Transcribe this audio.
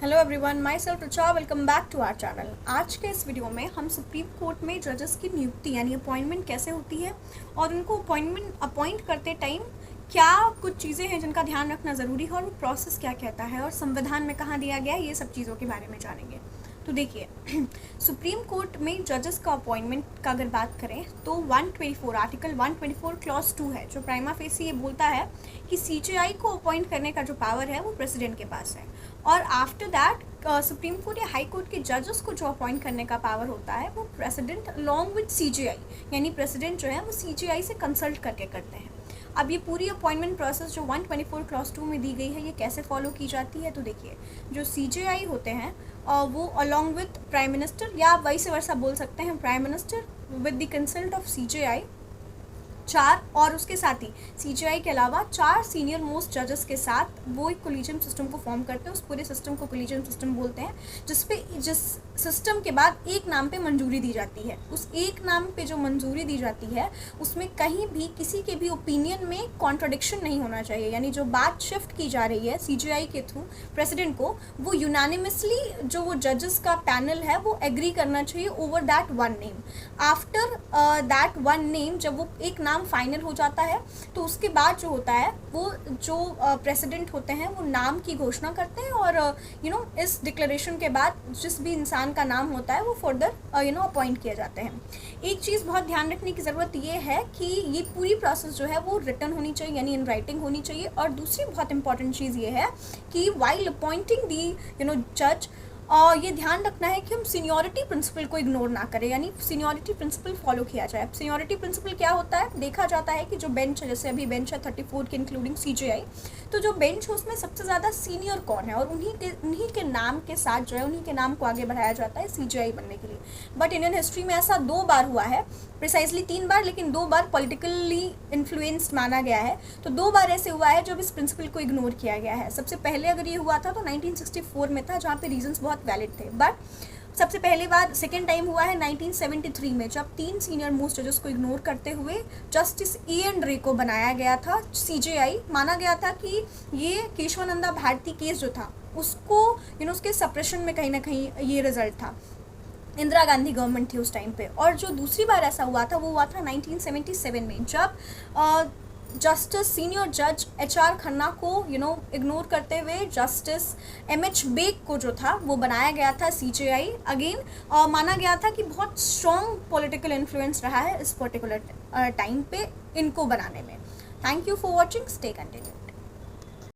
Hello everyone, my self Rucha, welcome back to our channel. आज के इस वीडियो में हम सुप्रीम कोर्ट में जजेस की नियुक्ति यानी अपॉइंटमेंट कैसे होती है और उनको अपॉइंट करते टाइम क्या कुछ चीज़ें हैं जिनका ध्यान रखना ज़रूरी है और वो प्रोसेस क्या कहता है और संविधान में कहाँ दिया गया है, ये सब चीज़ों के बारे में जानेंगे। तो देखिए, सुप्रीम कोर्ट में जजेस का अपॉइंटमेंट का अगर बात करें तो 124 आर्टिकल 124 क्लॉज 2 है जो प्राइमा फेसी ये बोलता है कि सीजेआई को अपॉइंट करने का जो पावर है वो प्रेसिडेंट के पास है। और आफ्टर दैट सुप्रीम कोर्ट या हाई कोर्ट के जजेस को जो अपॉइंट करने का पावर होता है वो प्रेसिडेंट अलॉन्ग विद सीजेआई यानी प्रेसिडेंट जो है वो सीजेआई से कंसल्ट करके करते हैं। अब ये पूरी अपॉइंटमेंट प्रोसेस जो 124 क्लॉज 2 में दी गई है ये कैसे फॉलो की जाती है, तो देखिए, जो सीजेआई होते हैं वो अलॉन्ग विद प्राइम मिनिस्टर या वैसे वर्सा बोल सकते हैं prime minister with the consult of CJI चार और उसके साथ ही सीजेआई के अलावा 4 सीनियर मोस्ट जजेस के साथ वो एक कोलिजियम सिस्टम को फॉर्म करते हैं। उस पूरे सिस्टम को कोलिजियम सिस्टम बोलते हैं, जिस सिस्टम के बाद एक नाम पे मंजूरी दी जाती है। उस एक नाम पे जो मंजूरी दी जाती है उसमें कहीं भी किसी के भी ओपिनियन में कॉन्ट्रडिक्शन नहीं होना चाहिए, यानी जो बात शिफ्ट की जा रही है सीजेआई के थ्रू प्रेसिडेंट को, वो यूनानिमसली जो वो जजेस का पैनल है वो एग्री करना चाहिए over that one name. After that one name जब वो एक नाम फाइनल हो जाता है तो उसके बाद जो होता है वो जो प्रेसिडेंट होते हैं वो नाम की घोषणा करते हैं और इस डिक्लेरेशन के बाद जिस भी इंसान का नाम होता है वो फर्दर अपॉइंट किए जाते हैं। एक चीज़ बहुत ध्यान रखने की ज़रूरत ये है कि ये पूरी प्रोसेस जो है वो रिटन होनी चाहिए यानी इन राइटिंग होनी चाहिए। और दूसरी बहुत इंपॉर्टेंट चीज़ ये है कि वाइल अपॉइंटिंग दी जज और ये ध्यान रखना है कि हम सीनियरिटी प्रिंसिपल को इग्नोर ना करें, यानी सीनियरिटी प्रिंसिपल फॉलो किया जाए। सीनियरिटी प्रिंसिपल क्या होता है, देखा जाता है कि जो बेंच है, जैसे अभी बेंच है 34 के इंक्लूडिंग सीजेआई, तो जो बेंच है उसमें सबसे ज़्यादा सीनियर कौन है और उन्हीं के नाम के साथ जो है उन्हीं के नाम को आगे बढ़ाया जाता है सीजेआई बनने के लिए। बट इंडियन हिस्ट्री में ऐसा 2 बार हुआ है, प्रिसाइजली 3 बार, लेकिन 2 बार पॉलिटिकली इन्फ्लुएंस्ड माना गया है। तो 2 बार ऐसे हुआ है जब इस प्रिंसिपल को इग्नोर किया गया है। सबसे पहले अगर ये हुआ था तो 1964 में था, जहाँ पे रीजंस बहुत वैलिड थे। बट सबसे पहले बार सेकेंड टाइम हुआ है 1973 में, जब 3 सीनियर मोस्ट जजेस को इग्नोर करते हुए जस्टिस E.N. रे को बनाया गया था सीजेआई। माना गया था कि ये केशवानंदा भारती केस जो था उसको उसके सप्रेशन में कहीं ना कहीं ये रिजल्ट था। इंदिरा गांधी गवर्नमेंट थी उस टाइम पे। और जो दूसरी बार ऐसा हुआ था वो हुआ था 1977 में, जब जस्टिस सीनियर जज HR खन्ना को इग्नोर करते हुए जस्टिस MH बेग को जो था वो बनाया गया था सीजेआई अगेन। माना गया था कि बहुत स्ट्रॉन्ग पॉलिटिकल इन्फ्लुएंस रहा है इस पर्टिकुलर टाइम पे इनको बनाने में। Thank you for watching, stay continue.